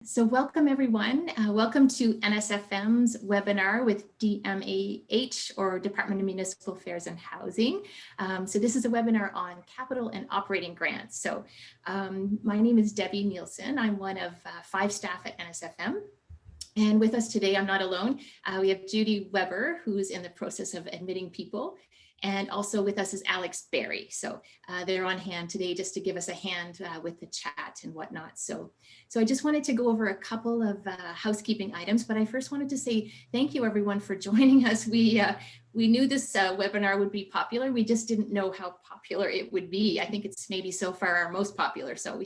So welcome everyone. Welcome to NSFM's webinar with DMAH, or Department of Municipal Affairs and Housing. So this is a webinar on capital and operating grants. So my name is Debbie Nielsen. I'm one of 5 staff at NSFM. And with us today, I'm not alone. We have Judy Weber, who's in the process of admitting people. And also with us is Alex Berry. So they're on hand today just to give us a hand with the chat and whatnot. So I just wanted to go over a couple of housekeeping items, but I first wanted to say thank you everyone for joining us. We knew this webinar would be popular. We just didn't know how popular it would be. I think it's maybe so far our most popular. So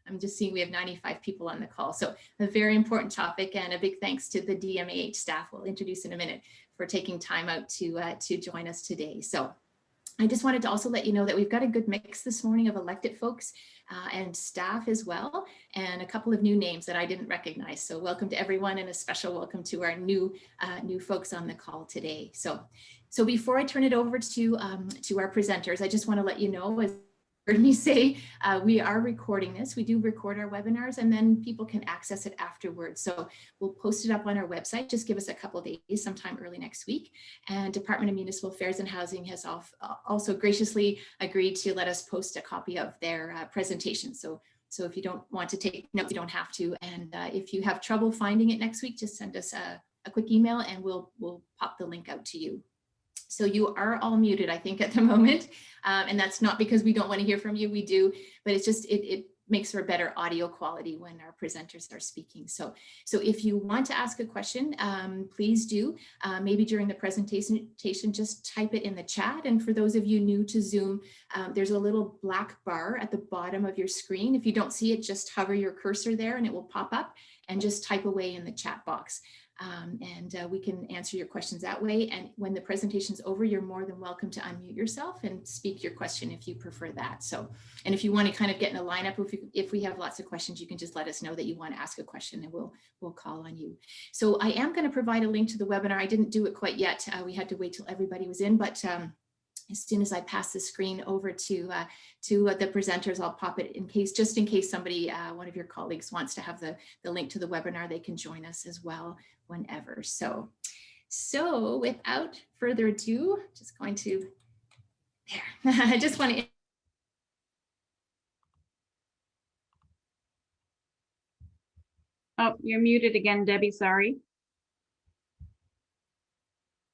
I'm just seeing we have 95 people on the call. So a very important topic, and a big thanks to the DMAH staff we'll introduce in a minute for taking time out to join us today. So I just wanted to also let you know that we've got a good mix this morning of elected folks and staff as well, and a couple of new names that I didn't recognize. So welcome to everyone, and a special welcome to our new folks on the call today. So before I turn it over to our presenters, I just want to let you know, as heard me say, we are recording this. We do record our webinars, and then people can access it afterwards. So we'll post it up on our website. Just give us a couple of days, sometime early next week. And Department of Municipal Affairs and Housing has also graciously agreed to let us post a copy of their presentation. So if you don't want to take notes, you don't have to. And if you have trouble finding it next week, just send us a quick email and we'll pop the link out to you. So you are all muted, I think, at the moment. And that's not because we don't want to hear from you, we do, but it's just, it makes for better audio quality when our presenters are speaking. So if you want to ask a question, please do. Maybe during the presentation, just type it in the chat. And for those of you new to Zoom, there's a little black bar at the bottom of your screen. If you don't see it, just hover your cursor there and it will pop up, and just type away in the chat box. And we can answer your questions that way. And when the presentation's over, you're more than welcome to unmute yourself and speak your question if you prefer that. So, and if you want to kind of get in a lineup, if we have lots of questions, you can just let us know that you want to ask a question, and we'll call on you. So I am going to provide a link to the webinar. I didn't do it quite yet. We had to wait till everybody was in, but as soon as I pass the screen over to the presenters, I'll pop it just in case somebody, one of your colleagues wants to have the link to the webinar, they can join us as well whenever. So without further ado, just going to, there. I just want to. Oh, you're muted again, Debbie, sorry.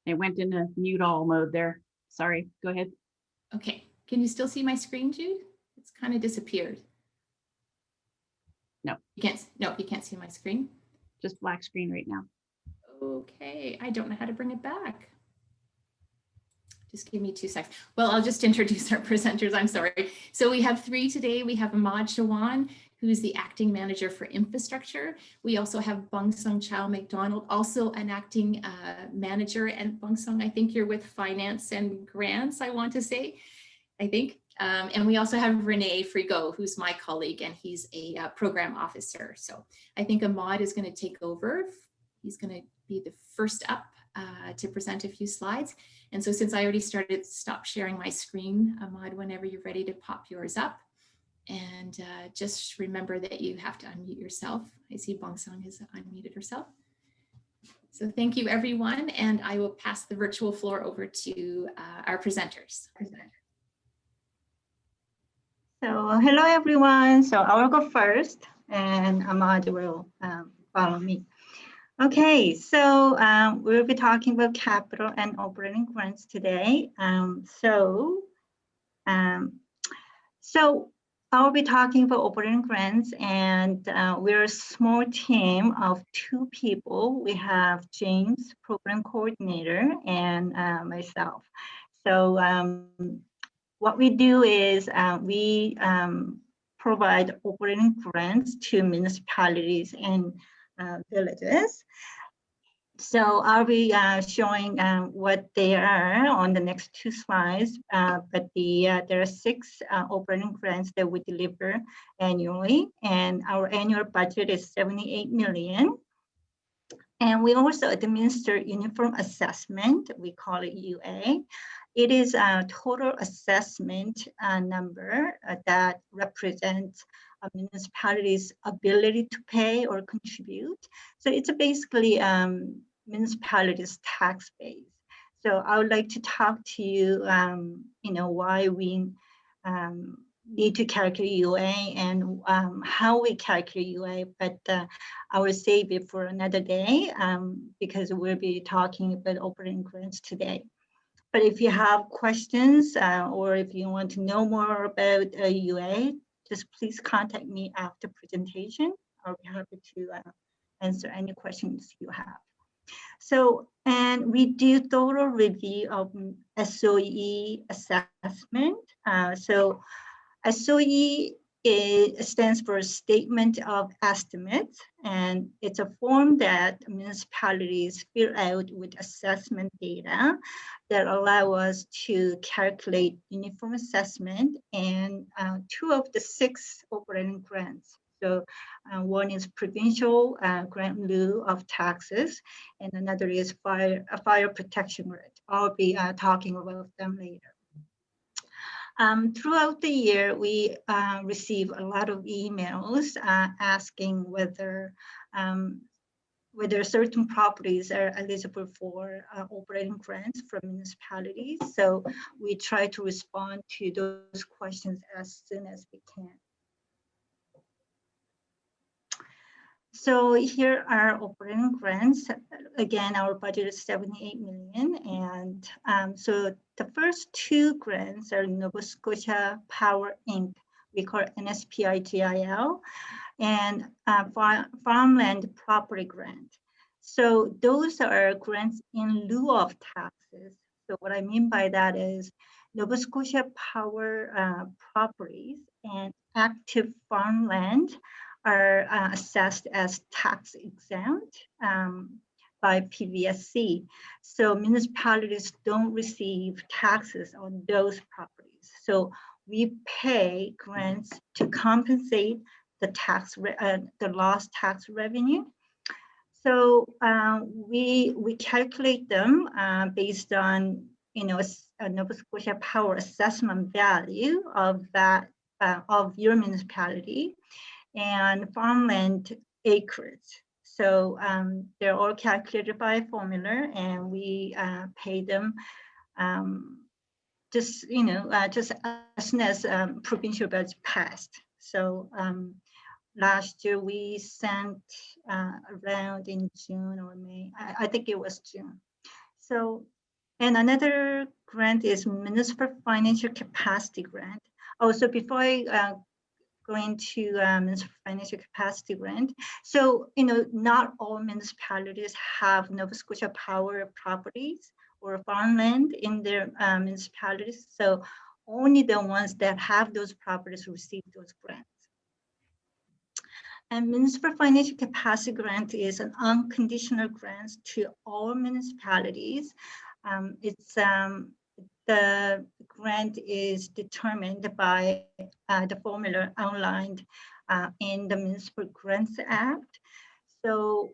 I went into mute all mode there. Sorry, go ahead. Okay, can you still see my screen, Jude? It's kind of disappeared. No. You can't see my screen? Just black screen right now. Okay, I don't know how to bring it back. Just give me 2 seconds. Well, I'll just introduce our presenters, I'm sorry. So we have 3 today. We have Ahmad Shawan, who's the acting manager for infrastructure. We also have Bung Sung Chow McDonald, also an acting manager. And Bung Sung, I think you're with finance and grants, I want to say, I think. And we also have Renee Frigo, who's my colleague, and he's a program officer. So I think Ahmad is going to take over. He's going to be the first up to present a few slides. And so since I already stop sharing my screen, Ahmad, whenever you're ready to pop yours up. And just remember that you have to unmute yourself. I see Bong Sung has unmuted herself. So thank you, everyone. And I will pass the virtual floor over to our presenters. So hello, everyone. So I will go first, and Ahmad will follow me. Okay, so we'll be talking about capital and operating grants today. So I'll be talking about operating grants, and we're a small team of 2 people. We have James, program coordinator, and myself. So what we do is we provide operating grants to municipalities and villages. So I'll be showing what they are on the next 2 slides, but there are 6 operating grants that we deliver annually, and our annual budget is 78 million. And we also administer uniform assessment. We call it UA. It is a total assessment number that represents a municipality's ability to pay or contribute. So it's basically municipality's tax base. So I would like to talk to you, why we need to calculate UA and how we calculate UA, but I will save it for another day because we'll be talking about operating grants today. But if you have questions or if you want to know more about UA, just please contact me after presentation. I'll be happy to answer any questions you have. So, and we do thorough review of SOE assessment. So SOE stands for Statement of Estimates, and it's a form that municipalities fill out with assessment data that allow us to calculate uniform assessment and 2 of the 6 operating grants. So one is Provincial grant in lieu of taxes, and another is fire protection grant. I'll be talking about them later. Throughout the year, we receive a lot of emails asking whether certain properties are eligible for operating grants from municipalities. So we try to respond to those questions as soon as we can. So here are operating grants. Again, our budget is 78 million. And so the first 2 grants are Nova Scotia Power Inc. We call it NSPIGIL, and Farmland Property Grant. So those are grants in lieu of taxes. So what I mean by that is Nova Scotia Power properties and active farmland are assessed as tax exempt by PVSC. So municipalities don't receive taxes on those properties. So we pay grants to compensate the lost tax revenue. So we calculate them based on a Nova Scotia Power assessment value of that of your municipality and farmland acreage. So they're all calculated by a formula, and we pay them just as soon as provincial budget passed. So last year we sent around in June or May. I think it was June. So, and another grant is Municipal Financial Capacity Grant. Also, before I go into municipal financial capacity grant, so not all municipalities have Nova Scotia Power properties or farmland in their municipalities. So only the ones that have those properties receive those grants. And Municipal Financial Capacity Grant is an unconditional grant to all municipalities. The grant is determined by the formula outlined in the Municipal Grants Act. So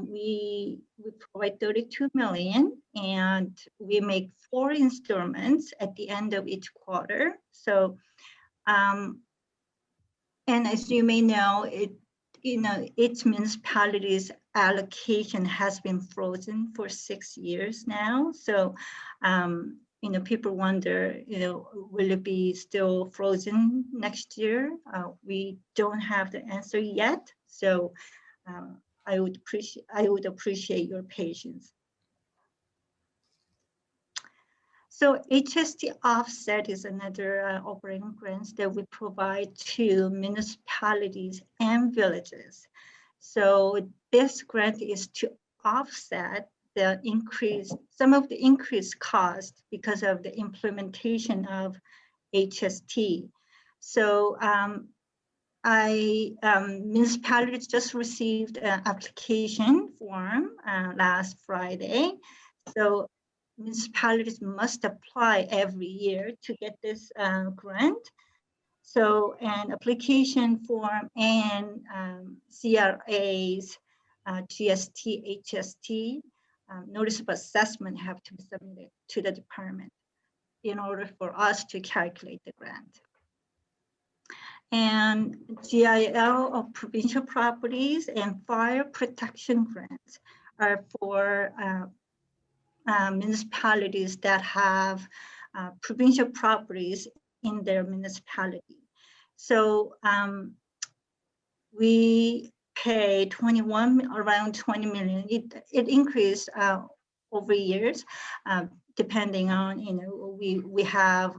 we provide 32 million, and we make 4 installments at the end of each quarter. So, and as you may know, each municipality's allocation has been frozen for 6 years now. So, people wonder, will it be still frozen next year? We don't have the answer yet. So I would appreciate your patience. So HST offset is another operating grant that we provide to municipalities and villages. So this grant is to offset some of the increased cost because of the implementation of HST. So municipalities just received an application form last Friday. So municipalities must apply every year to get this grant. So an application form and CRAs GST, HST, notice of assessment have to be submitted to the department in order for us to calculate the grant. And GIL of provincial properties and fire protection grants are for municipalities that have provincial properties in their municipality. So we pay around 20 million. It increased over years, depending on, we have,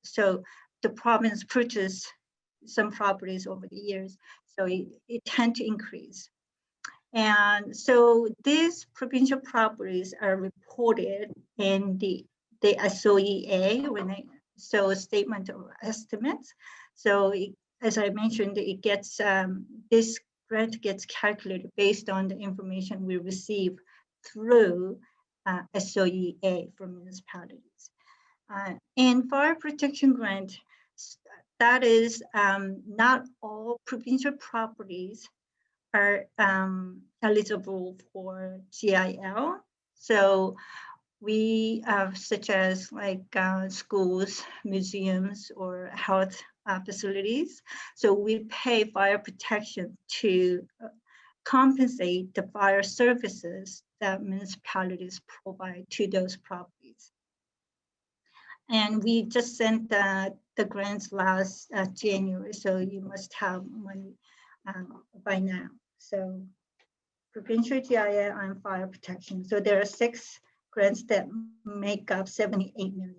so the province purchased some properties over the years, so it tend to increase. And so these provincial properties are reported in the SOEA, so statement of estimates. So as I mentioned, it gets this grant gets calculated based on the information we receive through SOEA from municipalities. And fire protection grant, that is not all provincial properties are eligible for GIL. So we such as like schools, museums, or health facilities. So we pay fire protection to compensate the fire services that municipalities provide to those properties. And we just sent the grants last January, so you must have money by now. So provincial GIL and fire protection. So there are 6 grants that make up 78 million.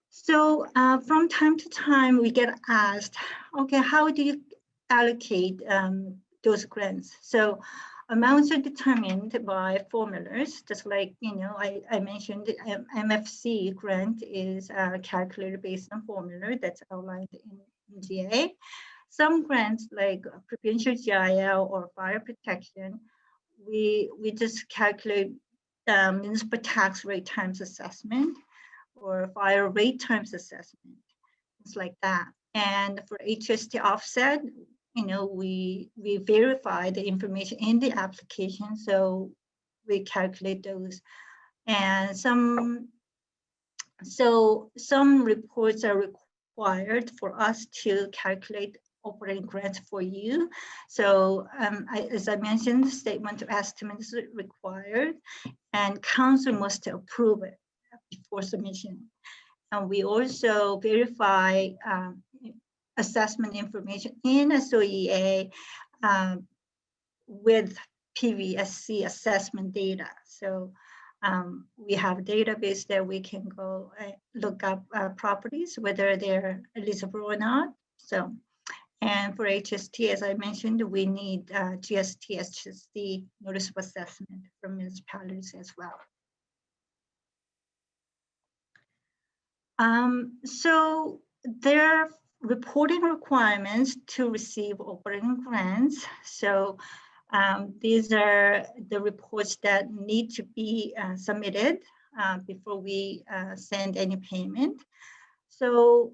So from time to time, we get asked, okay, how do you allocate those grants? So amounts are determined by formulas, just like, I mentioned MFC grant is calculated based on formula that's outlined in GA. Some grants like provincial GIL or fire protection, we just calculate municipal tax rate times assessment or fire rate times assessment, things like that. And for HST offset, we verify the information in the application, so we calculate those. And some reports are required for us to calculate operating grants for you. So as I mentioned, the statement of estimate is required, and council must approve it before submission. And we also verify assessment information in SOEA with PVSC assessment data. So we have a database that we can go look up properties, whether they're eligible or not. So, and for HST, as I mentioned, we need GST, HST notice of assessment from municipalities as well. So there are reporting requirements to receive operating grants. So these are the reports that need to be submitted before we send any payment. So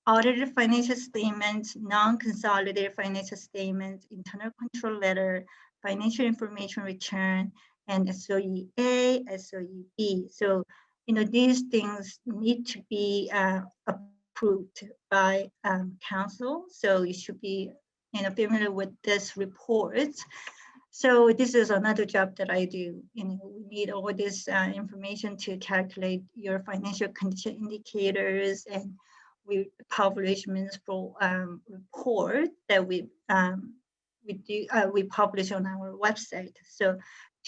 audited financial statements, non-consolidated financial statements, internal control letter, financial information return, and SOEA, SOEB. So, these things need to be approved by council. So you should be familiar with this report. So this is another job that I do. We need all this information to calculate your financial condition indicators, and we publish municipal report that we publish on our website. So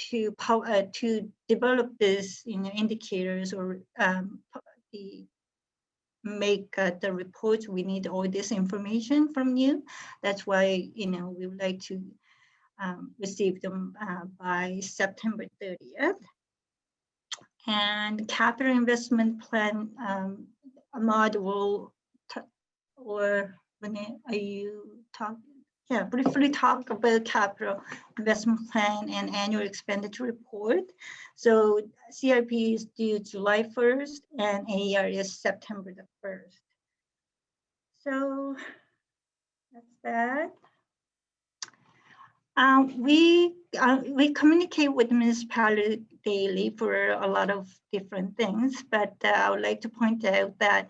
to develop this indicators or make the reports, we need all this information from you. That's why we would like to receive them by September 30th. And capital investment plan module, or Renee, are you talking? Yeah, briefly talk about capital investment plan and annual expenditure report. So CIP is due July 1st and AER is September the 1st. So That's that. We communicate with the municipality daily for a lot of different things, but I would like to point out that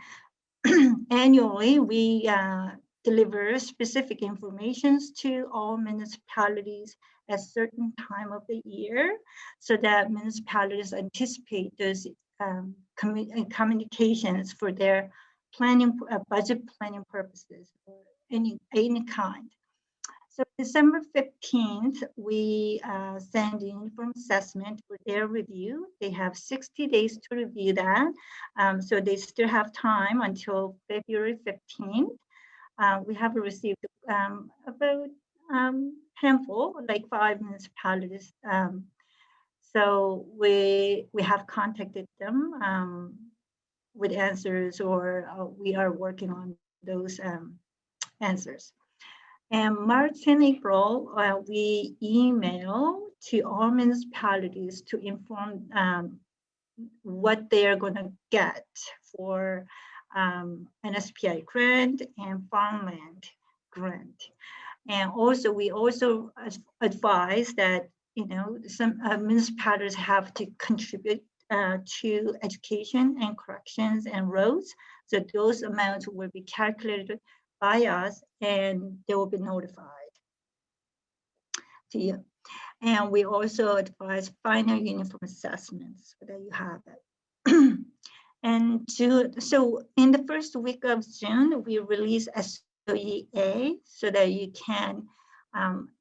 annually we deliver specific information to all municipalities at certain time of the year, so that municipalities anticipate those communications for their planning, budget planning purposes, or any kind. So December 15th, we send in uniform assessment for their review. They have 60 days to review that. So they still have time until February 15th. We have received about handful, like 5 municipalities. So we have contacted them with answers, or we are working on those answers. And March and April, we email to all municipalities to inform what they are going to get for an SPI grant and farmland grant. And also, we also advise that, you know, some municipalities have to contribute to education and corrections and roads. So those amounts will be calculated by us, and they will be notified to you. And we also advise final uniform assessments so that you have it. And so in the first week of June, we release SOEA so that you can,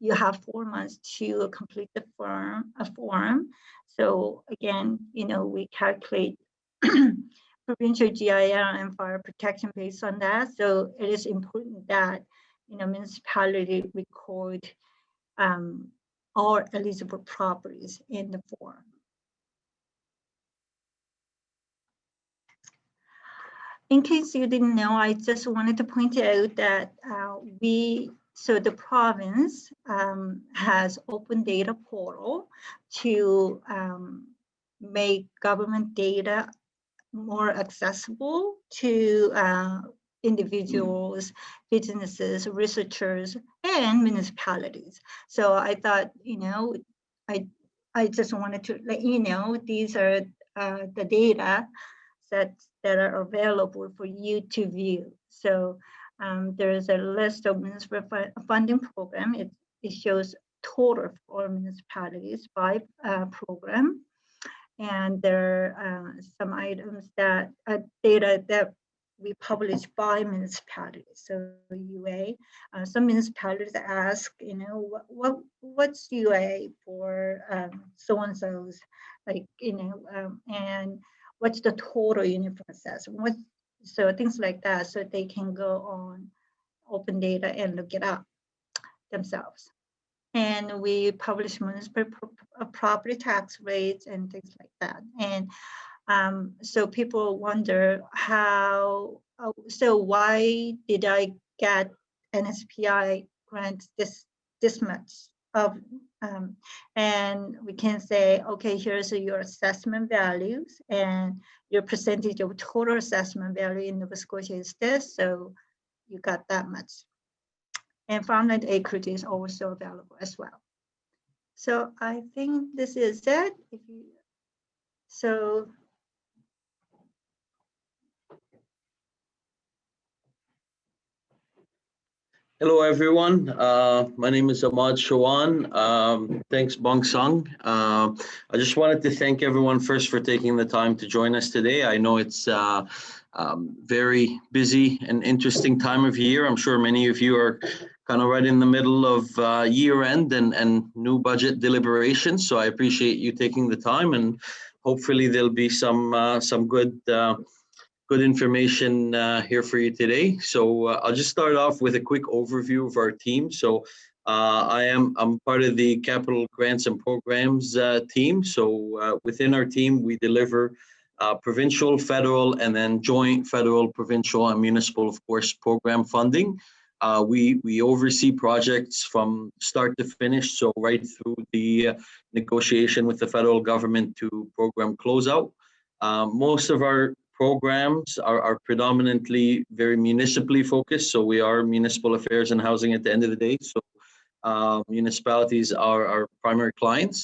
you have 4 months to complete the form. So again, you know, we calculate provincial GIL and fire protection based on that. So it is important that, you know, municipality record all eligible properties in the form. In case you didn't know, I just wanted to point out that so the province has open data portal to make government data more accessible to individuals, businesses, researchers, and municipalities. So I thought, you know, I just wanted to let you know these are the data sets that are available for you to view. So there is a list of municipal funding program. It shows total for municipalities by program. And there are some items that data that we publish by municipalities. So UA, some municipalities ask, you know, what's UA for so-and-so's, like, you know, and what's the total uniform assessment? So things like that, so they can go on open data and look it up themselves. And we publish municipal property tax rates and things like that. And so people wonder how, so why did I get an SPI grant this much of, and we can say, okay, here's your assessment values, and your percentage of total assessment value in Nova Scotia is this, so you got that much. And farmland acreage is also available as well. So I think this is it. So hello, everyone. My name is Ahmad Shawan. Thanks, Bong Sung. I just wanted to thank everyone first for taking the time to join us today. I know it's very busy and interesting time of year. I'm sure many of you are kind of right in the middle of year end and new budget deliberations. So I appreciate you taking the time, and hopefully there'll be some good information here for you today. So I'll just start off with a quick overview of our team. So I'm part of the Capital Grants and Programs team. So within our team, we deliver provincial, federal, and then joint federal, provincial, and municipal, of course, program funding. We oversee projects from start to finish, so right through the negotiation with the federal government to program closeout. Most of our programs are predominantly very municipally focused. So we are municipal affairs and housing at the end of the day. So municipalities are our primary clients.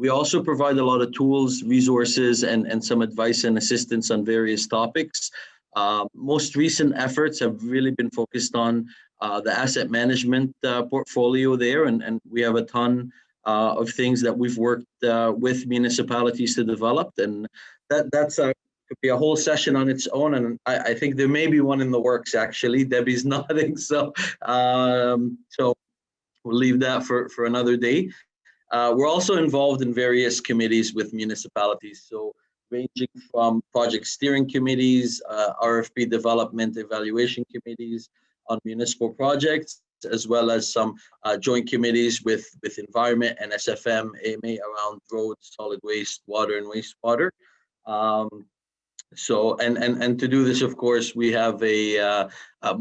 We also provide a lot of tools, resources, and some advice and assistance on various topics. Most recent efforts have really been focused on the asset management portfolio there, and we have a ton of things that we've worked with municipalities to develop, and that's could be a whole session on its own, and I think there may be one in the works actually. Debbie's nodding, so so we'll leave that for another day. We're also involved in various committees with municipalities, so ranging from project steering committees, RFP development evaluation committees on municipal projects, as well as some joint committees with environment, NSFM, AMA around roads, solid waste, water, and wastewater. So and to do this, of course, we have a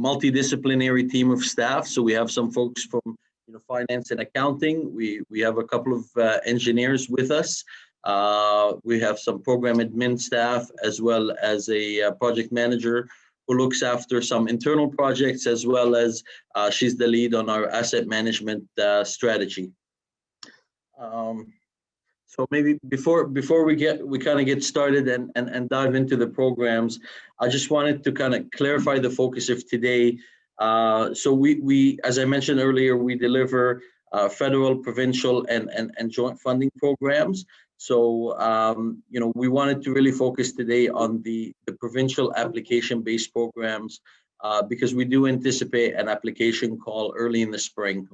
multidisciplinary team of staff. So we have some folks from finance and accounting. We have a couple of engineers with us. We have some program admin staff, as well as a project manager who looks after some internal projects, as well as she's the lead on our asset management strategy. So maybe before we kind of get started and dive into the programs, I just wanted to kind of clarify the focus of today. So we, as I mentioned earlier, we deliver federal, provincial, and joint funding programs. So we wanted to really focus today on the provincial application-based programs because we do anticipate an application call early in the spring,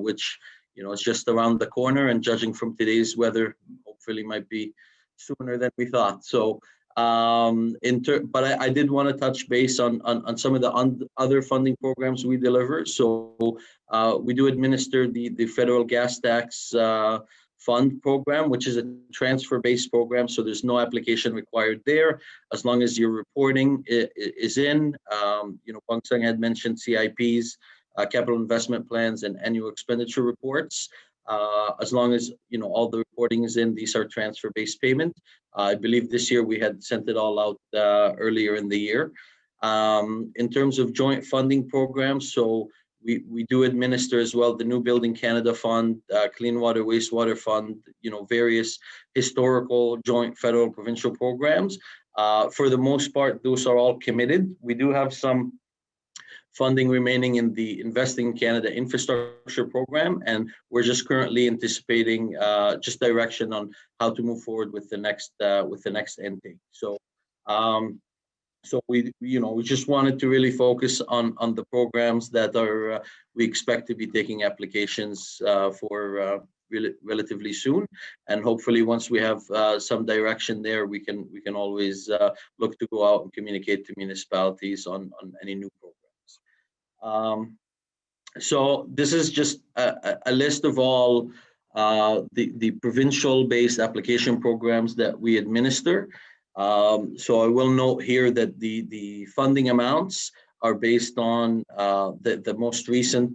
which it's just around the corner, and judging from today's weather, hopefully might be sooner than we thought. So, but I did want to touch base on some of the other funding programs we deliver. So we do administer the federal gas tax fund program, which is a transfer-based program. So there's no application required there, as long as your reporting is in. Bang Sung had mentioned CIPs. Capital investment plans and annual expenditure reports. As long as all the reporting is in, these are transfer-based payment. I believe this year we had sent it all out earlier in the year. In terms of joint funding programs, so we do administer as well the New Building Canada Fund, Clean Water Wastewater Fund, various historical joint federal provincial programs. For the most part, those are all committed. We do have some funding remaining in the Investing in Canada Infrastructure Program, and we're just currently anticipating just direction on how to move forward with the next intake. So, so we just wanted to really focus on the programs that are we expect to be taking applications for relatively soon, and hopefully once we have some direction there, we can always look to go out and communicate to municipalities on any new programs. So this is just a list of all the provincial-based application programs that we administer. So I will note here that the funding amounts are based on the most recent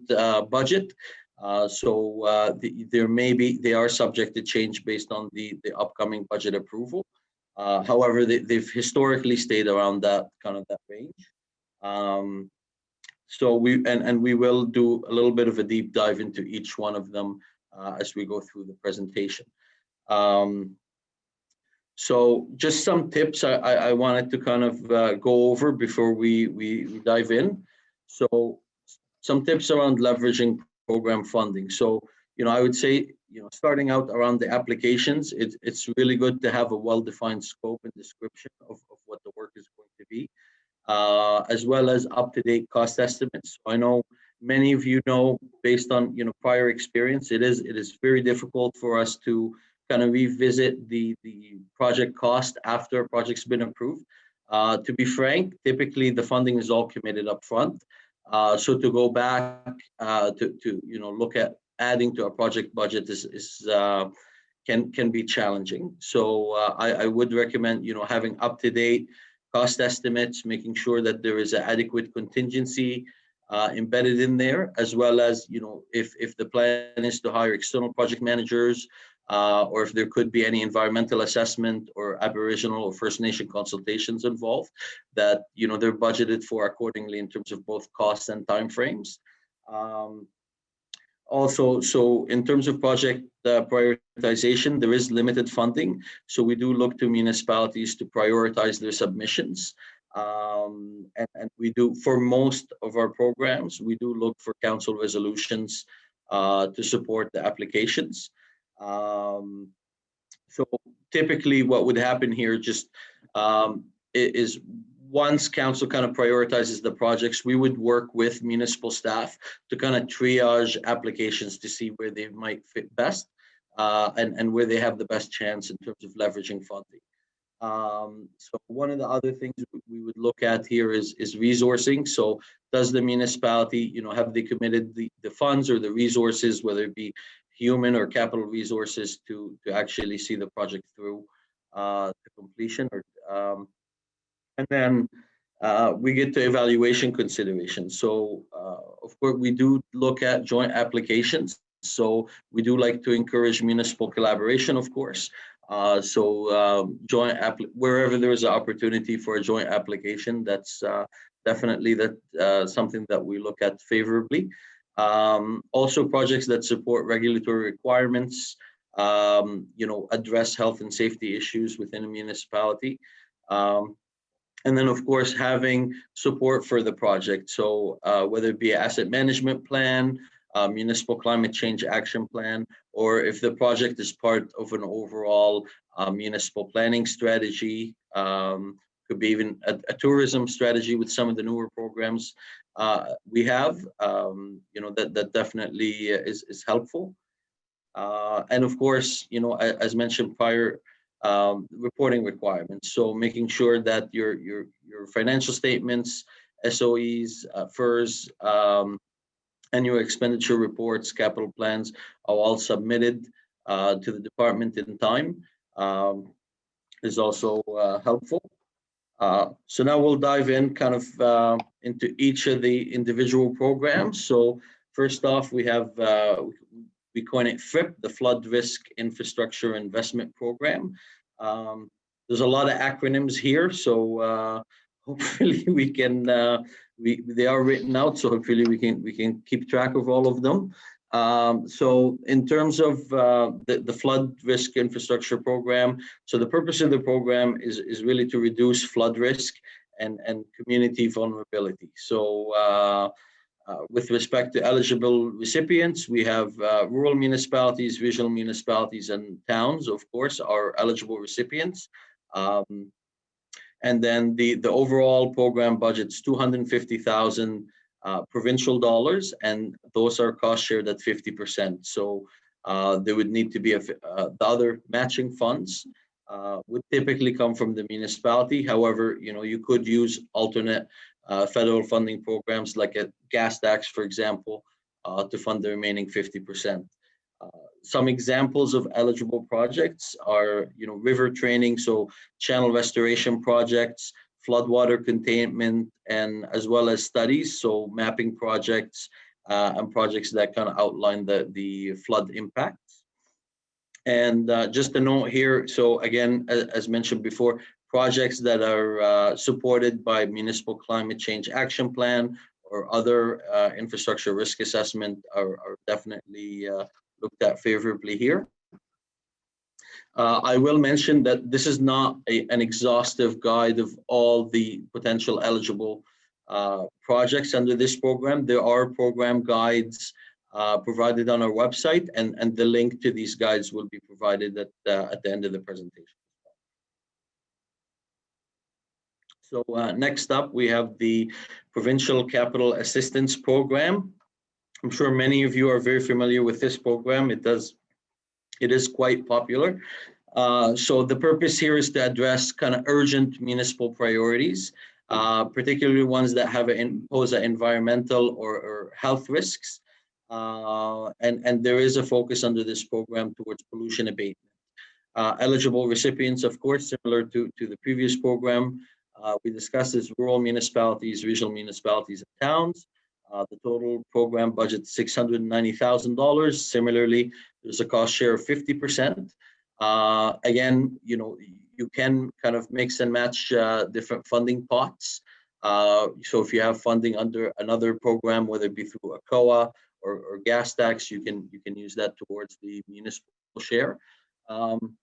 budget. So they are subject to change based on the upcoming budget approval. However, they've historically stayed around that range. So we will do a little bit of a deep dive into each one of them as we go through the presentation. So just some tips I wanted to kind of go over before we dive in. So some tips around leveraging program funding. So I would say starting out around the applications, it's really good to have a well-defined scope and description of what the work is going to be. As well as up-to-date cost estimates. I know many of you know, based on prior experience, it is very difficult for us to kind of revisit the project cost after a project's been approved. To be frank, typically the funding is all committed up front. So to go back to look at adding to a project budget can be challenging. So I would recommend having up-to-date cost estimates, making sure that there is an adequate contingency embedded in there, as well as if the plan is to hire external project managers, or if there could be any environmental assessment or Aboriginal or First Nation consultations involved, that they're budgeted for accordingly in terms of both costs and timeframes. Also, so in terms of project prioritization, there is limited funding. So we do look to municipalities to prioritize their submissions. And we do, for most of our programs, we do look for council resolutions to support the applications. So typically what would happen here just is once council kind of prioritizes the projects, we would work with municipal staff to kind of triage applications to see where they might fit best and where they have the best chance in terms of leveraging funding. So one of the other things we would look at here is resourcing. So does the municipality, have they committed the funds or the resources, whether it be human or capital resources, to actually see the project through to completion? And then we get to evaluation considerations. So of course, we do look at joint applications. So we do like to encourage municipal collaboration, of course. Wherever there is an opportunity for a joint application, that's definitely something that we look at favorably. Also, projects that support regulatory requirements, address health and safety issues within a municipality. And then, of course, having support for the project. So whether it be an asset management plan, municipal climate change action plan, or if the project is part of an overall municipal planning strategy, could be even a tourism strategy with some of the newer programs we have, that definitely is helpful. And of course, as mentioned prior, reporting requirements. So making sure that your financial statements, SOEs, FERS, annual expenditure reports, capital plans are all submitted to the department in time, is also helpful. So now we'll dive in kind of into each of the individual programs. So first off, we have, we coin it FRIIP, the Flood Risk Infrastructure Investment Program. There's a lot of acronyms here, so hopefully we can, they are written out, so hopefully we can keep track of all of them. So in terms of the Flood Risk Infrastructure Program, so the purpose of the program is really to reduce flood risk and community vulnerability. So with respect to eligible recipients, we have rural municipalities, regional municipalities, and towns, of course, are eligible recipients. And then the overall program budget's $250,000 provincial dollars, and those are cost shared at 50%. So there would need to be the other matching funds would typically come from the municipality. However, you could use alternate federal funding programs like a gas tax, for example, to fund the remaining 50%. Some examples of eligible projects are, river training, so channel restoration projects, floodwater containment, and as well as studies, so mapping projects and projects that kind of outline the flood impacts. And just a note here, so again, as mentioned before, projects that are supported by Municipal Climate Change Action Plan or other infrastructure risk assessment are definitely looked at favorably here. I will mention that this is not an exhaustive guide of all the potential eligible projects under this program. There are program guides provided on our website, and the link to these guides will be provided at the end of the presentation. So next up, we have the Provincial Capital Assistance Program. I'm sure many of you are very familiar with this program. It is quite popular. So the purpose here is to address kind of urgent municipal priorities, particularly ones that pose environmental or health risks. And there is a focus under this program towards pollution abatement. Eligible recipients, of course, similar to the previous program, we discussed is rural municipalities, regional municipalities, and towns. The total program budget $690,000. Similarly, there's a cost share of 50%. Again, you can kind of mix and match different funding pots. So if you have funding under another program, whether it be through a COA or gas tax, you can use that towards the municipal share. In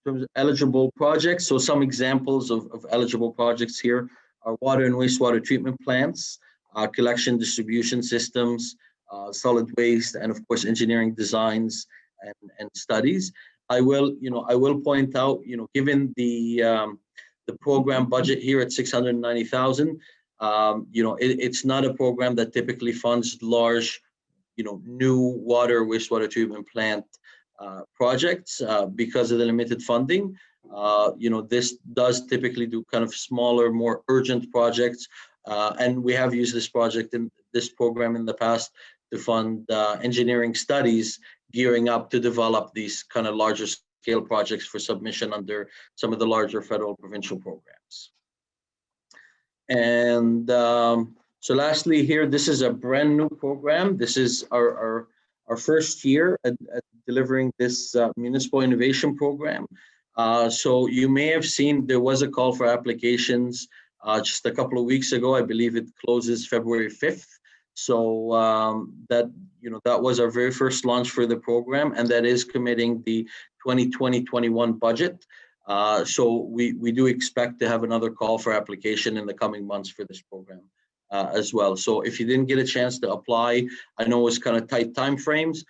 terms of eligible projects, so some examples of eligible projects here are water and wastewater treatment plants, collection distribution systems, solid waste, and of course engineering designs and studies. I will point out, given the program budget here at 690,000, it's not a program that typically funds large, new water wastewater treatment plant projects because of the limited funding. This does typically do kind of smaller, more urgent projects, and we have used this program in the past to fund engineering studies gearing up to develop these kind of larger scale projects for submission under some of the larger federal provincial programs. And so lastly here, this is a brand new program. This is our first year at delivering this municipal innovation program. So you may have seen there was a call for applications just a couple of weeks ago. I believe it closes February 5th. So that was our very first launch for the program, and that is committing the 2020-21 budget. So we do expect to have another call for application in the coming months for this program as well. So if you didn't get a chance to apply, I know it's kind of tight time frames,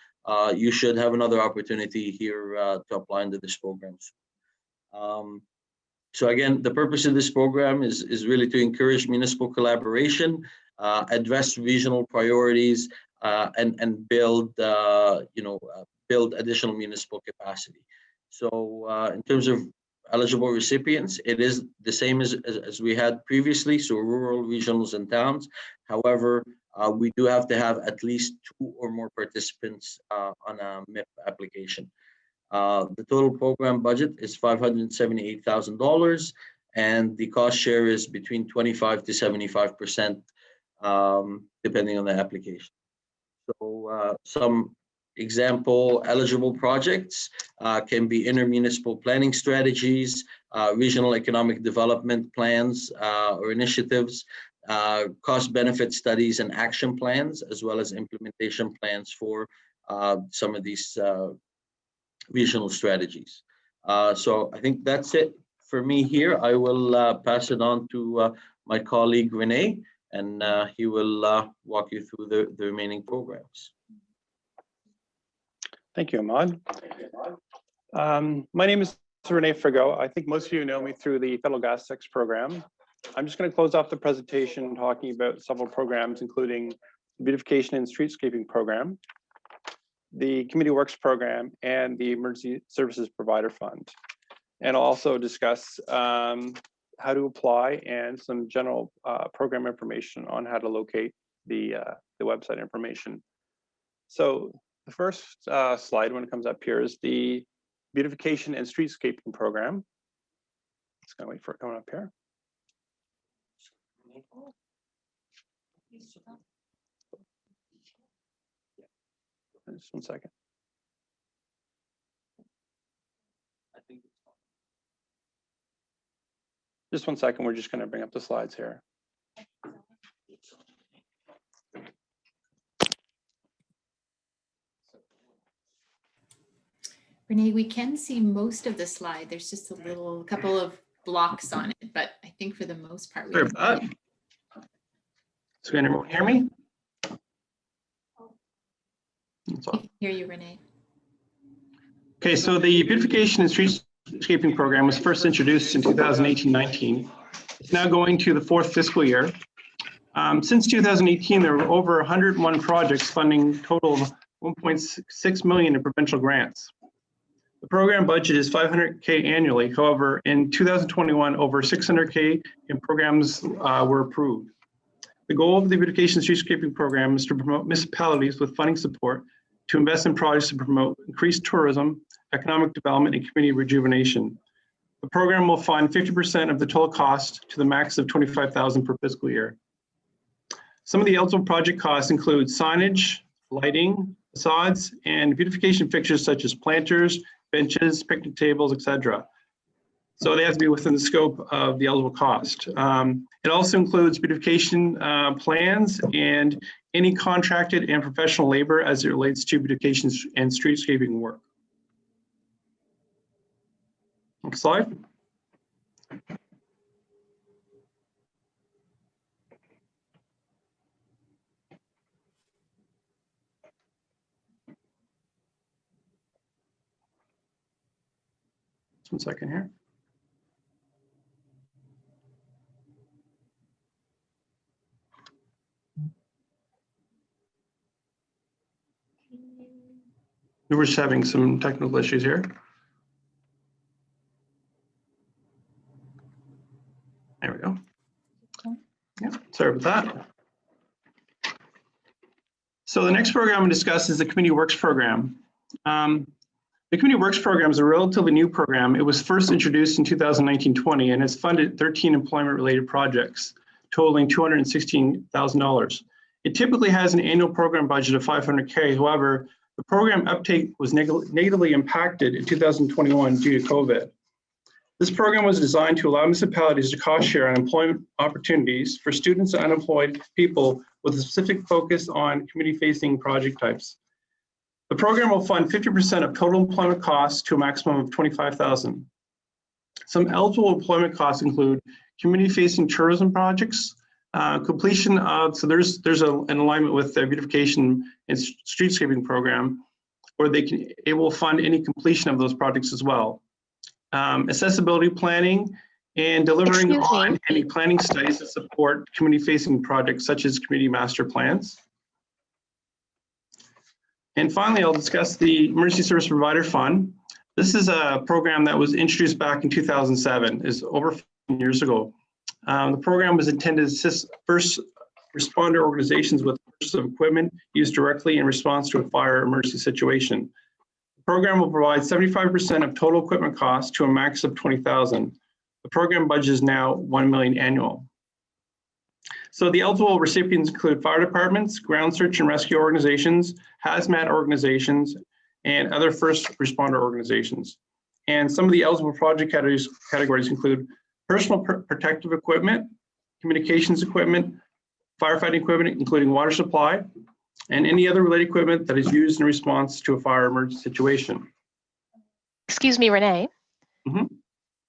you should have another opportunity here to apply into this program. So again, the purpose of this program is really to encourage municipal collaboration, address regional priorities, and build build additional municipal capacity. So in terms of eligible recipients, it is the same as we had previously, so rural, regionals, and towns. However, we do have to have at least 2 or more participants on a MIP application. The total program budget is $578,000, and the cost share is between 25 to 75%, depending on the application. So some example eligible projects can be intermunicipal planning strategies, regional economic development plans or initiatives, cost benefit studies and action plans, as well as implementation plans for some of these regional strategies. So I think that's it for me here. I will pass it on to my colleague Renee, and he will walk you through the remaining programs. Thank you, Ahmad. My name is Renee Frigo. I think most of you know me through the Federal Gas Tax program. I'm just going to close off the presentation talking about several programs, including the Beautification and Streetscaping program, the Community Works program, and the Emergency Services Provider Fund. And I'll also discuss how to apply and some general program information on how to locate the website information. So the first slide, when it comes up here, is the Beautification and Streetscaping program. Just gonna wait for it coming up here. Just 1 second. Just 1 second, we're just going to bring up the slides here. Renee, we can see most of the slide. There's just a couple of blocks on it, but I think for the most part, we can. So can everyone hear me? We can hear you, Renee. Okay, so the Beautification and Streetscaping program was first introduced in 2018-19. It's now going to the 4th fiscal year. Since 2018, there were over 101 projects funding total of $1.6 million in provincial grants. The program budget is $500K annually. However, in 2021, over $600K in programs were approved. The goal of the Beautification and Streetscaping program is to promote municipalities with funding support to invest in projects to promote increased tourism, economic development, and community rejuvenation. The program will fund 50% of the total cost to the max of $25,000 per fiscal year. Some of the eligible project costs include signage, lighting, facades, and beautification fixtures such as planters, benches, picnic tables, etc. So they have to be within the scope of the eligible cost. It also includes beautification plans and any contracted and professional labor as it relates to beautification and streetscaping work. Next slide. Just 1 second here. We're just having some technical issues here. There we go. Yeah, sorry about that. So the next program I'm going to discuss is the Community Works program. The Community Works program is a relatively new program. It was first introduced in 2019-20 and has funded 13 employment-related projects, totaling $216,000. It typically has an annual program budget of $500K. However, the program uptake was negatively impacted in 2021 due to COVID. This program was designed to allow municipalities to cost share on employment opportunities for students and unemployed people with a specific focus on community-facing project types. The program will fund 50% of total employment costs to a maximum of $25,000. Some eligible employment costs include community-facing tourism projects, completion of, so there's an alignment with the beautification and streetscaping program, where it will fund any completion of those projects as well. Accessibility planning and delivering on any planning studies that support community-facing projects such as community master plans. And finally, I'll discuss the Emergency Service Provider Fund. This is a program that was introduced back in 2007, is over 15 years ago. The program was intended to assist first responder organizations with purchase of equipment used directly in response to a fire emergency situation. The program will provide 75% of total equipment costs to a max of $20,000. The program budget is now $1 million annual. So the eligible recipients include fire departments, ground search and rescue organizations, hazmat organizations, and other first responder organizations. And some of the eligible project categories include personal protective equipment, communications equipment, firefighting equipment, including water supply, and any other related equipment that is used in response to a fire emergency situation. Excuse me, Renee. Mm-hmm.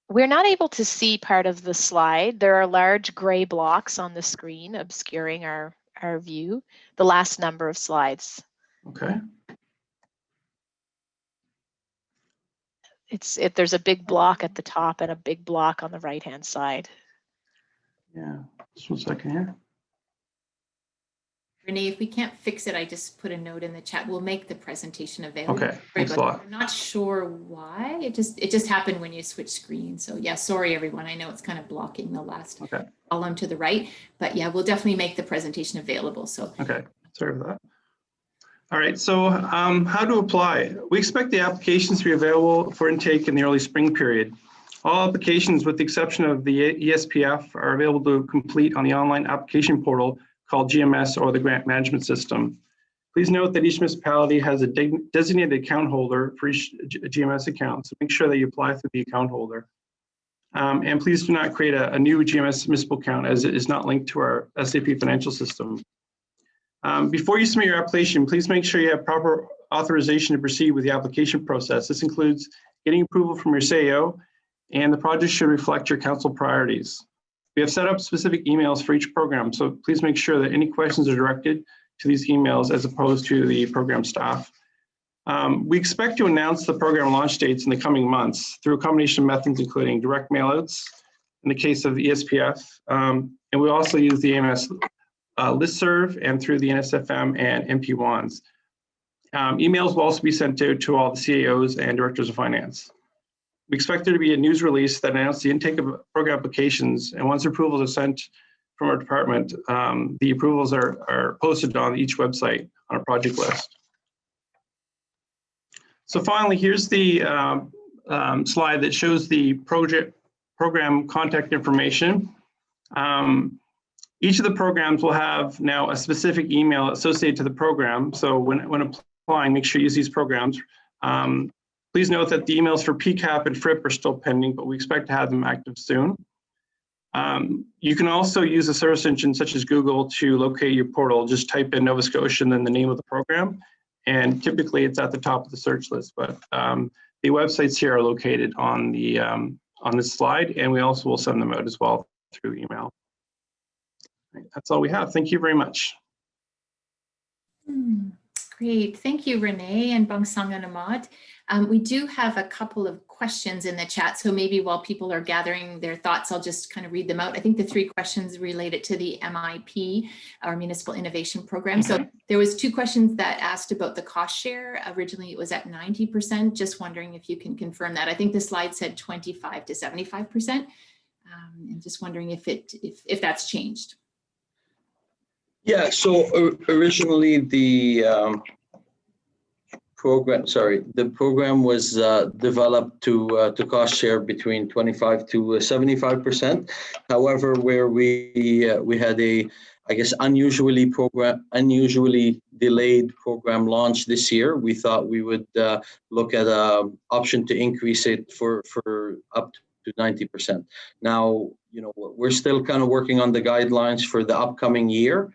We're not able to see part of the slide. There are large gray blocks on the screen obscuring our view, the last number of slides. Okay. There's a big block at the top and a big block on the right-hand side. Yeah, just 1 second here. Renee, if we can't fix it, I just put a note in the chat. We'll make the presentation available. Okay, thanks a lot. I'm not sure why. It just happened when you switch screens. So yeah, sorry everyone. I know it's kind of blocking the last column to the right, but yeah, we'll definitely make the presentation available. So okay, sorry for that. All right, so how to apply? We expect the applications to be available for intake in the early spring period. All applications, with the exception of the ESPF, are available to complete on the online application portal called GMS or the Grant Management System. Please note that each municipality has a designated account holder for each GMS account, so make sure that you apply through the account holder. And please do not create a new GMS municipal account, as it is not linked to our SAP financial system. Before you submit your application, please make sure you have proper authorization to proceed with the application process. This includes getting approval from your CAO, and the project should reflect your council priorities. We have set up specific emails for each program, so please make sure that any questions are directed to these emails as opposed to the program staff. We expect to announce the program launch dates in the coming months through a combination of methods, including direct mailouts in the case of ESPF, and we also use the AMS listserv and through the NSFM and MP1s. Emails will also be sent to all the CAOs and directors of finance. We expect there to be a news release that announces the intake of program applications, and once approvals are sent from our department, the approvals are posted on each website on a project list. So finally, here's the slide that shows the program contact information. Each of the programs will have now a specific email associated to the program. So when applying, make sure you use these programs. Please note that the emails for PCAP and FRIIP are still pending, but we expect to have them active soon. You can also use a search engine such as Google to locate your portal. Just type in Nova Scotia and then the name of the program. And typically it's at the top of the search list, but the websites here are located on this slide, and we also will send them out as well through email. That's all we have. Thank you very much. Great, thank you, Renee and Bongsang and Ahmad. We do have a couple of questions in the chat, so maybe while people are gathering their thoughts, I'll just kind of read them out. I think the 3 questions related to the MIP, our Municipal Innovation Program. So there was 2 questions that asked about the cost share. Originally, it was at 90%. Just wondering if you can confirm that. I think the slide said 25 to 75%. And just wondering if that's changed. Yeah, so originally the program was developed to cost share between 25 to 75%. However, where we had a, I guess, unusually delayed program launch this year, we thought we would look at an option to increase it for up to 90%. Now, we're still kind of working on the guidelines for the upcoming year.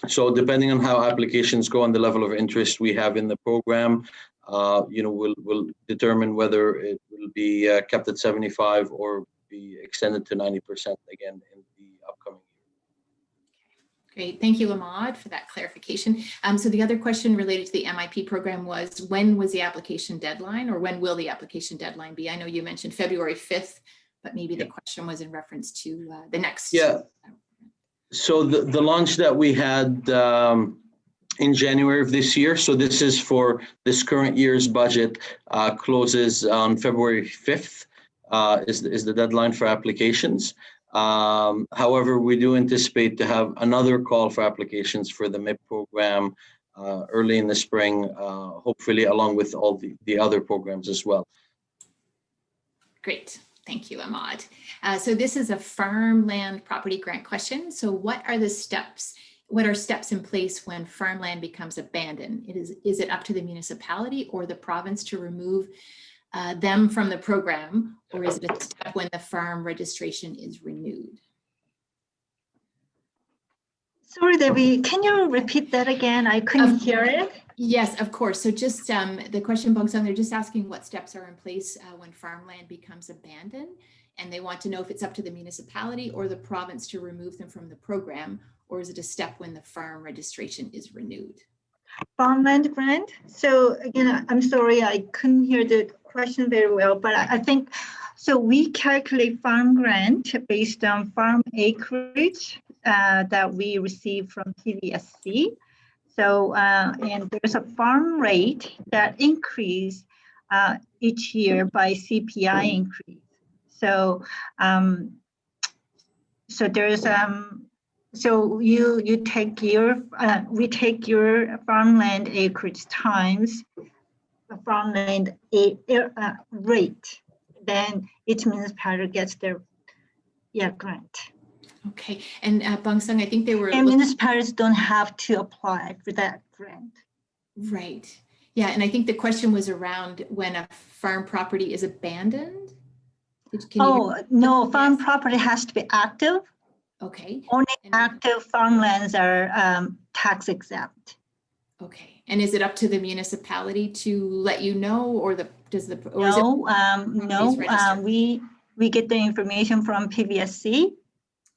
So depending on how applications go and the level of interest we have in the program, we'll determine whether it will be kept at 75 or be extended to 90% again in the upcoming year. Great, thank you, Ahmad, for that clarification. So the other question related to the MIP program was, when was the application deadline, or when will the application deadline be? I know you mentioned February 5th, but maybe the question was in reference to the next. Yeah. So the launch that we had in January of this year, so this is for this current year's budget, closes on February 5th is the deadline for applications. However, we do anticipate to have another call for applications for the MIP program early in the spring, hopefully along with all the other programs as well. Great. Thank you, Ahmad. So this is a farmland property grant question. So what are steps in place when farmland becomes abandoned? Is it up to the municipality or the province to remove them from the program, or is it a step when the farm registration is renewed? Sorry, Debbie, can you repeat that again? I couldn't hear it. Yes, of course. So just the question, Bongsang, they're just asking what steps are in place when farmland becomes abandoned, and they want to know if it's up to the municipality or the province to remove them from the program, or is it a step when the farm registration is renewed? Farmland grant. So again, I'm sorry, I couldn't hear the question very well, but I think, so we calculate farm grant based on farm acreage that we receive from PVSC. So, and there's a farm rate that increase each year by CPI increase. So, so there's so you take your we take your farmland acreage times the farmland rate, then each municipality gets their grant. Okay, and Bongsang, I think they were. And municipalities don't have to apply for that grant. Right. Yeah, and I think the question was around when a farm property is abandoned. No, farm property has to be active. Okay. Only active farmlands are tax exempt. Okay, and is it up to the municipality to let you know, or does the? Or we get the information from PVSC.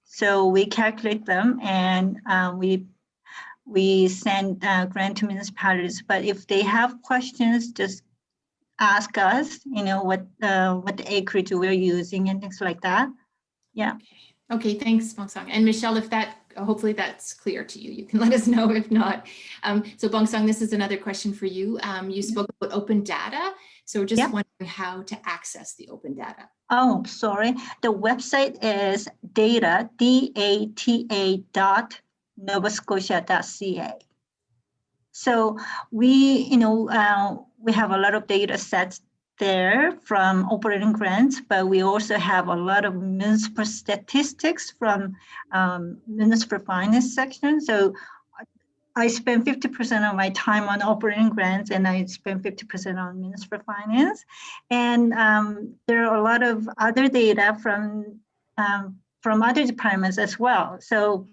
So we calculate them, and we send grant to municipalities. But if they have questions, just ask us. What the acreage we're using and things like that. Yeah. Okay. Thanks, Bongsang. And Michelle, if hopefully that's clear to you, you can let us know if not. So Bongsang, this is another question for you. You spoke about open data. So just wondering how to access the open data. Oh, sorry. The website is data.novascotia.ca. So we have a lot of data sets there from operating grants, but we also have a lot of municipal statistics from municipal finance section. So I spend 50% of my time on operating grants, and I spend 50% on municipal finance. And there are a lot of other data from other departments as well. So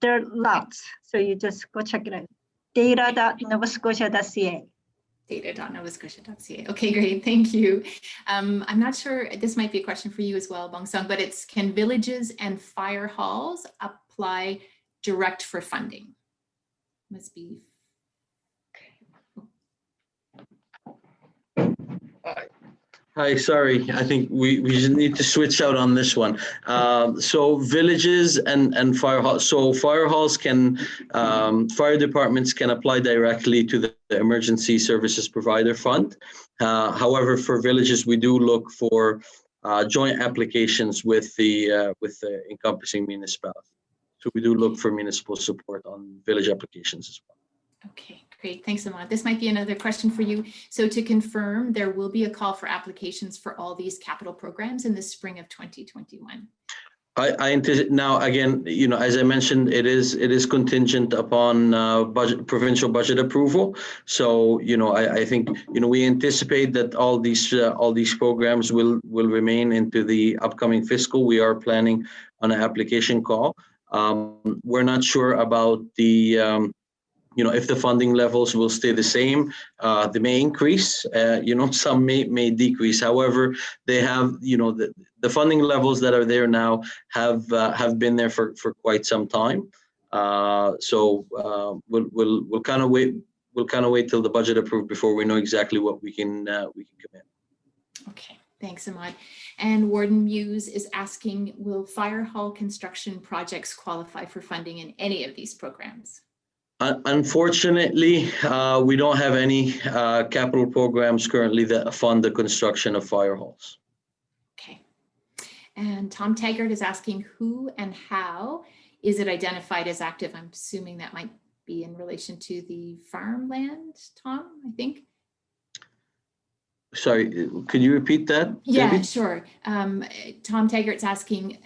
there are lots. So you just go check it out. Data.novascotia.ca. Data.novascotia.ca. Okay, great. Thank you. I'm not sure, this might be a question for you as well, Bong Sung, but it's, can villages and fire halls apply direct for funding? Must be. Hi, sorry, I think we just need to switch out on this one. So villages and fire halls. So fire halls can, fire departments can apply directly to the Emergency Services Provider Fund. However, for villages, we do look for joint applications with the encompassing municipality. So we do look for municipal support on village applications as well. Okay, great. Thanks, Ahmad. This might be another question for you. So to confirm, there will be a call for applications for all these capital programs in the spring of 2021. I anticipate now, again, you know, as I mentioned, it is contingent upon provincial budget approval. So, you know, I think, you know, we anticipate that all these programs will remain into the upcoming fiscal. We are planning on an application call. We're not sure about the you know, if the funding levels will stay the same. They may increase, you know, some may decrease. However, they have, you know, the funding levels that are there now have been there for quite some time. So we'll kind of wait. We'll kind of wait till the budget approved before we know exactly what we can commit. Okay, thanks, Ahmad. And Warden Muse is asking, will fire hall construction projects qualify for funding in any of these programs? Unfortunately, we don't have any capital programs currently that fund the construction of fire halls. Okay. And Tom Taggart is asking, who and how is it identified as active? I'm assuming that might be in relation to the farmland, Tom, I think. Sorry, could you repeat that? Yeah, Debbie? sure. Tom Taggart's asking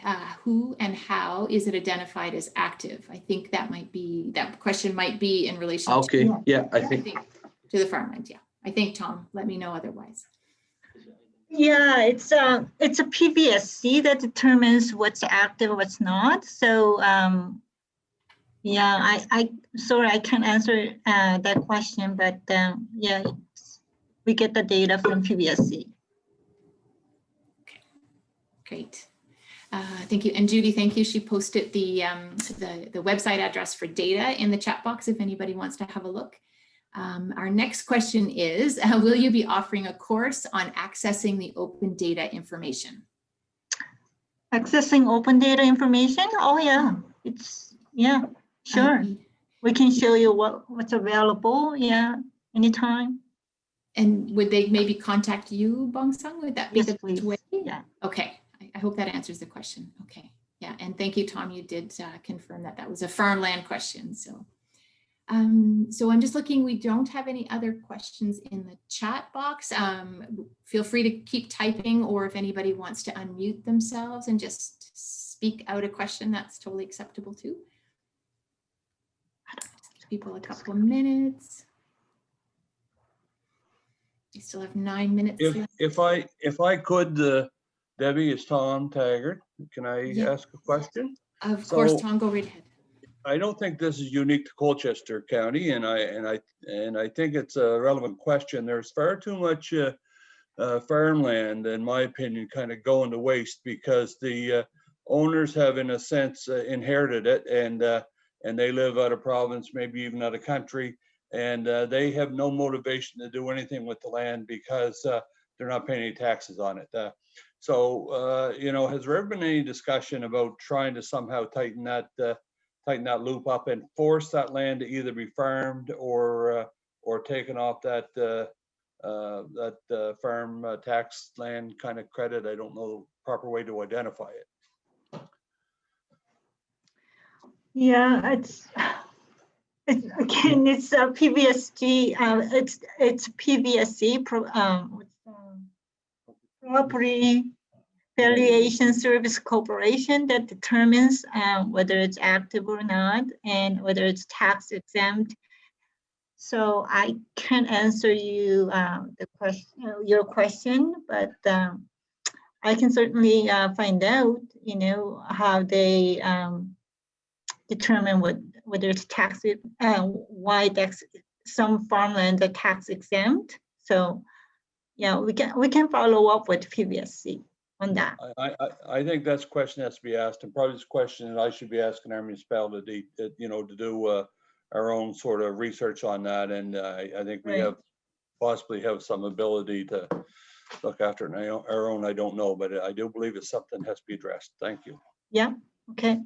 who and how is it identified as active? I think that might be, that question might be in relation Okay, to, yeah, I think to the farmland. Yeah, I think, Tom, let me know otherwise. Yeah, it's a PBSC that determines what's active, what's not. So yeah, sorry, I can't answer that question, but yeah, we get the data from PBSC. Okay, great. Thank you. And Judy, thank you. She posted the website address for data in the chat box if anybody wants to have a look. Our next question is, will you be offering a course on accessing the open data information? Accessing open data information? Oh yeah, yeah, sure. We can show you what's available, yeah, anytime. And would they maybe contact you, Bong Sung? Would that be Yes, the please. way? Yeah. Okay, I hope that answers the question. Okay, yeah, and thank you, Tom. You did confirm that was a farmland question. So, so I'm just looking. We don't have any other questions in the chat box. Feel free to keep typing, or if anybody wants to unmute themselves and just speak out a question, that's totally acceptable too. Give people a couple of minutes. We still have 9 minutes left. If I could, Debbie, it's Tom Taggart. Can I ask a question? Of course, Tom, go right ahead. I don't think this is unique to Colchester County, and I think it's a relevant question. There's far too much farmland, in my opinion, kind of going to waste because the owners have, in a sense, inherited it, and they live out of province, maybe even out of country. And they have no motivation to do anything with the land because they're not paying any taxes on it. So, you know, has there ever been any discussion about trying to somehow tighten that loop up and force that land to either be farmed or taken off that farm tax land kind of credit? I don't know the proper way to identify it. Yeah, again, it's a PBSG. It's PBSC property Valuation Service Corporation that determines whether it's active or not and whether it's tax exempt. So I can't answer you your question, but I can certainly find out, how they determine whether it's tax, why some farmlands are tax exempt. So yeah, we can follow up with PVSC on that. I think that's a question that's to be asked, and probably this question that I should be asking our municipality, to do our own sort of research on that. And I think we possibly have some ability to look after it on our own. I don't know, but I do believe it's something that has to be addressed. Thank you. Yeah, okay.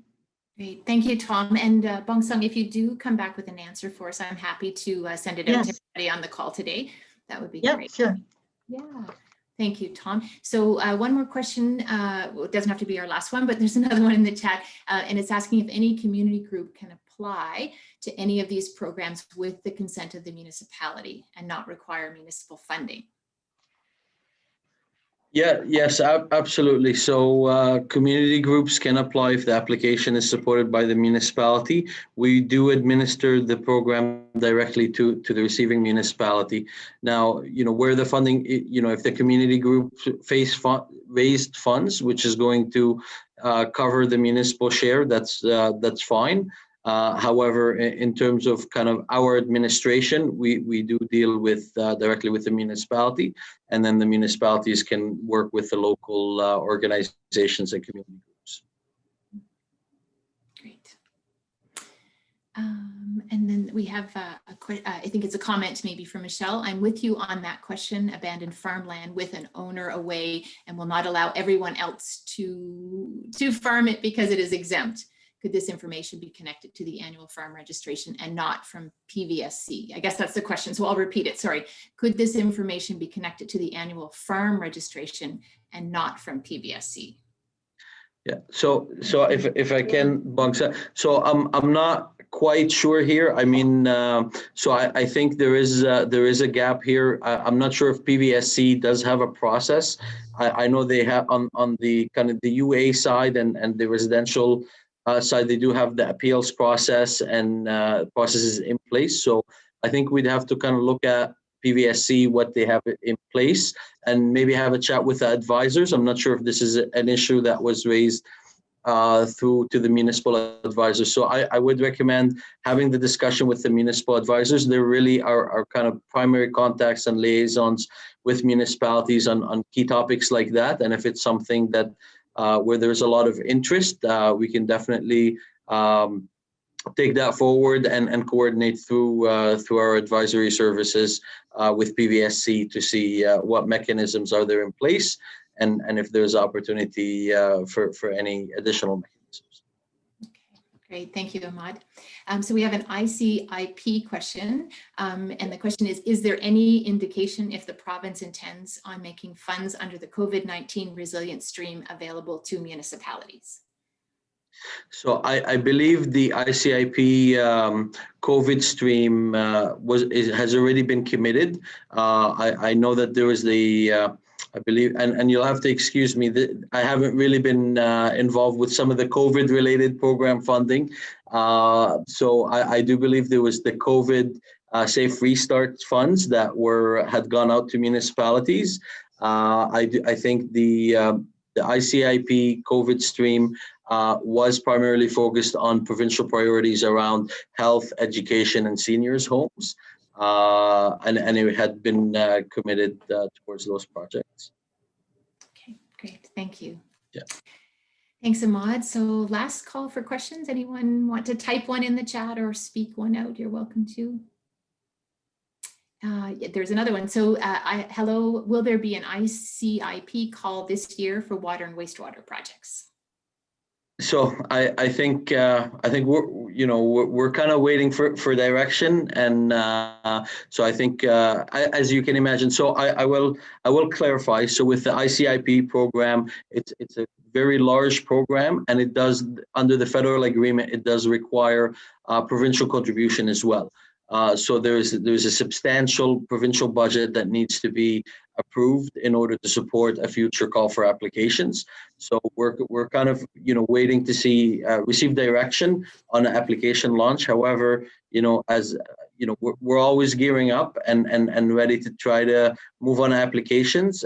Great, thank you, Tom. And Bong Sung, if you do come back with an answer for us, I'm happy to send it out to everybody on the call today. That would be great. Sure. Yeah, thank you, Tom. So one more question. It doesn't have to be our last one, but there's another one in the chat, and it's asking if any community group can apply to any of these programs with the consent of the municipality and not require municipal funding. Yes, absolutely. So community groups can apply if the application is supported by the municipality. We do administer the program directly to the receiving municipality. Now, where the funding, if the community group raised funds, which is going to cover the municipal share, that's fine. However, in terms of kind of our administration, we do deal with directly with the municipality, and then the municipalities can work with the local organizations and community groups. Great. And then we have I think it's a comment maybe from Michelle. I'm with you on that question. Abandoned farmland with an owner away and will not allow everyone else to farm it because it is exempt. Could this information be connected to the annual farm registration and not from PVSC? I guess that's the question, so I'll repeat it, sorry. Could this information be connected to the annual farm registration and not from PVSC? Yeah, so if I can, Bangsa, so I'm not quite sure here. I mean, so I think there is a gap here. I'm not sure if PVSC does have a process. I know they have on the kind of the UA side and the residential side, they do have the appeals process and processes in place. So I think we'd have to kind of look at PVSC, what they have in place, and maybe have a chat with the advisors. I'm not sure if this is an issue that was raised through to the municipal advisors. So I would recommend having the discussion with the municipal advisors. They're really our kind of primary contacts and liaisons with municipalities on key topics like that. And if it's something that where there's a lot of interest, we can definitely take that forward and coordinate through our advisory services with PVSC to see what mechanisms are there in place and if there's opportunity for any additional mechanisms. Okay, great, thank you, Ahmad. So we have an ICIP question, and the question is there any indication if the province intends on making funds under the COVID-19 resilience stream available to municipalities? So I believe the ICIP COVID stream has already been committed. I know that there was I believe, and you'll have to excuse me, I haven't really been involved with some of the COVID related program funding. So I do believe there was the COVID Safe Restart funds that had gone out to municipalities. I think the ICIP COVID stream was primarily focused on provincial priorities around health, education, and seniors' homes. And it had been committed towards those projects. Okay, great, thank you. Yeah. Thanks, Ahmad. So last call for questions. Anyone want to type one in the chat or speak one out? You're welcome to. Yeah, there's another one. So hello, will there be an ICIP call this year for water and wastewater projects? So I think we're kind of waiting for direction, and so I think as you can imagine. So I will clarify. So with the ICIP program, it's a very large program, and it does, under the federal agreement, it does require provincial contribution as well. So there's a substantial provincial budget that needs to be approved in order to support a future call for applications. So we're kind of, waiting to see, receive direction on the application launch. However, as we're always gearing up and ready to try to move on applications.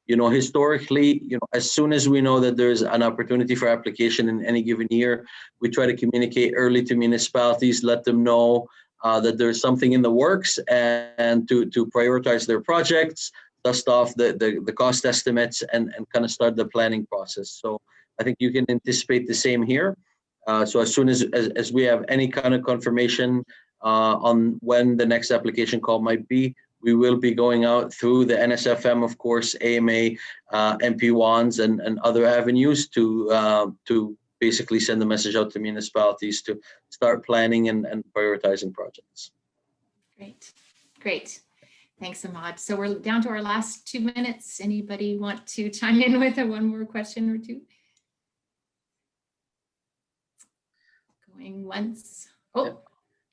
Historically, as soon as we know that there's an opportunity for application in any given year, we try to communicate early to municipalities, let them know that there's something in the works, and to prioritize their projects, dust off the cost estimates, and kind of start the planning process. So I think you can anticipate the same here. So as soon as we have any kind of confirmation on when the next application call might be, we will be going out through the NSFM, of course, AMA, MP1s, and other avenues to basically send the message out to municipalities to start planning and prioritizing projects. Great. Thanks, Ahmad. So we're down to our last 2 minutes. Anybody want to chime in with one more question or two? Going once.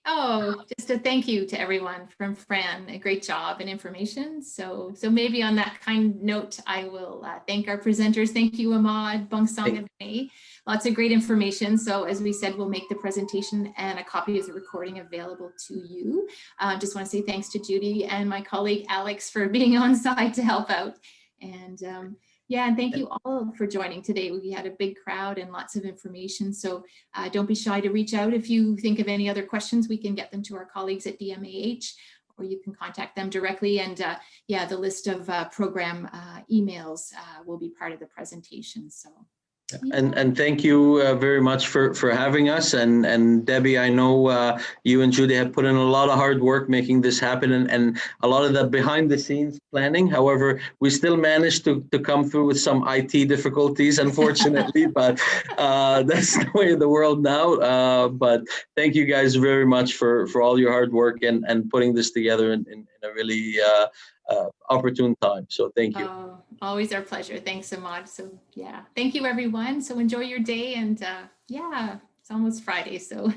Oh, just a thank you to everyone from Fran. A great job and information. So maybe on that kind note, I will thank our presenters. Thank you, Ahmad, Bongsong, and May. Lots of great information. So as we said, we'll make the presentation and a copy of the recording available to you. Just want to say thanks to Judy and my colleague Alex for being on site to help out. And and thank you all for joining today. We had a big crowd and lots of information. So don't be shy to reach out. If you think of any other questions, we can get them to our colleagues at DMAH, or you can contact them directly. And the list of program emails will be part of the presentation. So. And thank you very much for having us. And Debbie, I know you and Judy have put in a lot of hard work making this happen, and a lot of the behind the scenes planning. However, we still managed to come through with some IT difficulties, unfortunately, but that's the way of the world now. But thank you guys very much for all your hard work and putting this together in a really opportune time. So thank you. Always our pleasure. Thanks, Ahmad. So thank you, everyone. So enjoy your day, and it's almost Friday, so